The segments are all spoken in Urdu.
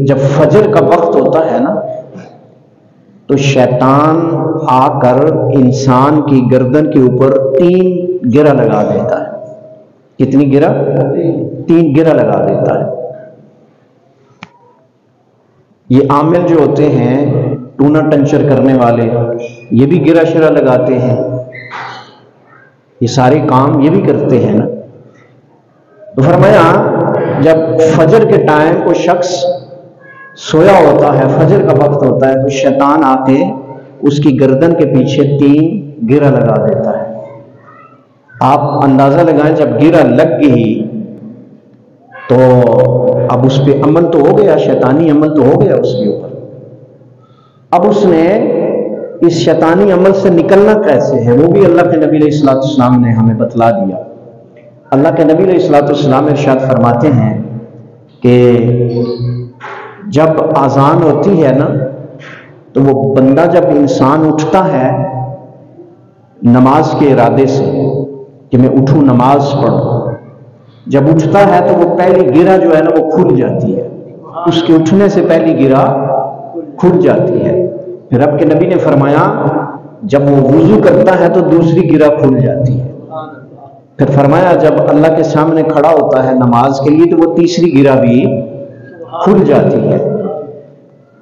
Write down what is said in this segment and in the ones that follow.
جب فجر کا وقت ہوتا ہے نا تو شیطان آ کر انسان کی گردن کے اوپر 3 گرہ لگا دیتا ہے۔ کتنی گرہ؟ 3 گرہ لگا دیتا ہے۔ یہ عامل جو ہوتے ہیں ٹونا ٹنچر کرنے والے، یہ بھی گرہ شرہ لگاتے ہیں، یہ سارے کام یہ بھی کرتے ہیں نا۔ تو فرمایا جب فجر کے ٹائم کوئی شخص سویا ہوتا ہے، فجر کا وقت ہوتا ہے، تو شیطان آ کے اس کی گردن کے پیچھے 3 گرہ لگا دیتا ہے۔ آپ اندازہ لگائیں جب گرہ لگ گئی تو اب اس پہ عمل تو ہو گیا، شیطانی عمل تو ہو گیا اس کے اوپر۔ اب اس نے اس شیطانی عمل سے نکلنا کیسے ہے، وہ بھی اللہ کے نبی علیہ الصلوۃ والسلام نے ہمیں بتلا دیا۔ اللہ کے نبی علیہ الصلوۃ والسلام ارشاد فرماتے ہیں کہ جب اذان ہوتی ہے نا تو وہ بندہ جب انسان اٹھتا ہے نماز کے ارادے سے کہ میں اٹھوں نماز پڑھوں، جب اٹھتا ہے تو وہ پہلی گرہ جو ہے نا وہ کھل جاتی ہے، اس کے اٹھنے سے پہلی گرہ کھل جاتی ہے۔ پھر رب کے نبی نے فرمایا جب وہ وضو کرتا ہے تو دوسری گرہ کھل جاتی ہے۔ پھر فرمایا جب اللہ کے سامنے کھڑا ہوتا ہے نماز کے لیے تو وہ تیسری گرہ بھی کھل جاتی ہے۔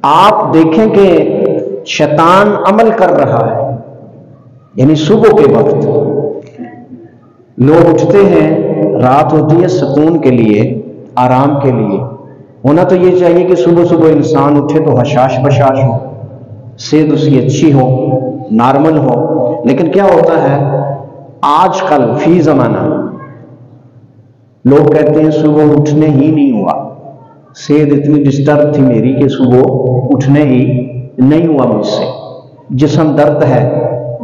آپ دیکھیں کہ شیطان عمل کر رہا ہے، یعنی صبح کے وقت لوگ اٹھتے ہیں، رات ہوتی ہے سکون کے لیے، آرام کے لیے۔ ہونا تو یہ چاہیے کہ صبح صبح انسان اٹھے تو حشاش بشاش ہو، صحت اس کی اچھی ہو، نارمل ہو، لیکن کیا ہوتا ہے آج کل فی زمانہ لوگ کہتے ہیں صبح اٹھنے ہی نہیں ہوا، صحت اتنی ڈسٹرب تھی میری کہ صبح اٹھنے ہی نہیں ہوا مجھ سے، جسم درد ہے،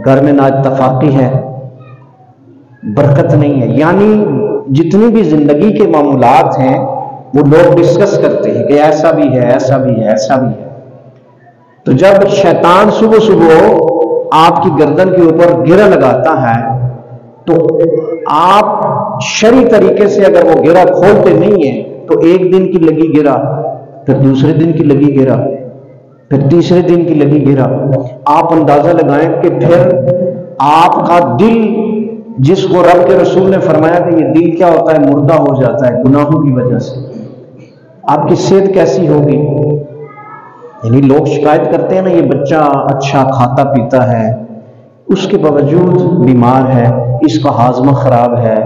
گھر میں نااتفاقی ہے، برکت نہیں ہے۔ یعنی جتنی بھی زندگی کے معمولات ہیں وہ لوگ ڈسکس کرتے ہیں کہ ایسا بھی ہے، ایسا بھی ہے، ایسا بھی ہے۔ تو جب شیطان صبح صبح آپ کی گردن کے اوپر گرہ لگاتا ہے تو آپ شرعی طریقے سے اگر وہ گرہ کھولتے نہیں ہیں تو ایک دن کی لگی گرہ، پھر دوسرے دن کی لگی گرہ، پھر تیسرے دن کی لگی گرہ، آپ اندازہ لگائیں کہ پھر آپ کا دل، جس کو رب کے رسول نے فرمایا کہ یہ دل کیا ہوتا ہے مردہ ہو جاتا ہے گناہوں کی وجہ سے، آپ کی صحت کیسی ہوگی؟ یعنی لوگ شکایت کرتے ہیں نا یہ بچہ اچھا کھاتا پیتا ہے اس کے باوجود بیمار ہے، اس کا ہاضمہ خراب ہے،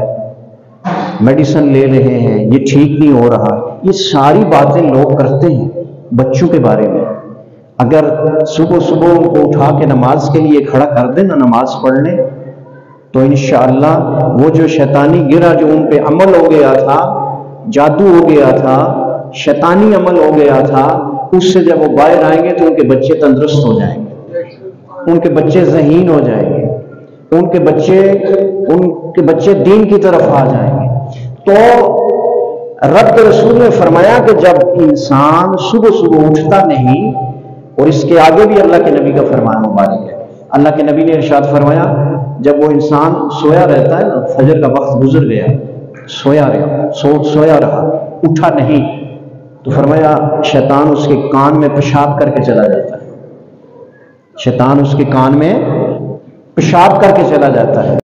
میڈیسن لے رہے ہیں، یہ ٹھیک نہیں ہو رہا۔ یہ ساری باتیں لوگ کرتے ہیں بچوں کے بارے میں۔ اگر صبح صبح ان کو اٹھا کے نماز کے لیے کھڑا کر دیں نا نماز پڑھنے تو انشاءاللہ وہ جو شیطانی گرہ جو ان پہ عمل ہو گیا تھا، جادو ہو گیا تھا، شیطانی عمل ہو گیا تھا، اس سے جب وہ باہر آئیں گے تو ان کے بچے تندرست ہو جائیں گے، ان کے بچے ذہین ہو جائیں گے، ان کے بچے دین کی طرف آ جائیں گے۔ تو رب کے رسول نے فرمایا کہ جب انسان صبح صبح اٹھتا نہیں، اور اس کے آگے بھی اللہ کے نبی کا فرمان مبارک ہے، اللہ کے نبی نے ارشاد فرمایا جب وہ انسان سویا رہتا ہے نا، فجر کا وقت گزر گیا، سویا رہا، اٹھا نہیں، تو فرمایا شیطان اس کے کان میں پیشاب کر کے چلا جاتا ہے، شیطان اس کے کان میں پیشاب کر کے چلا جاتا ہے۔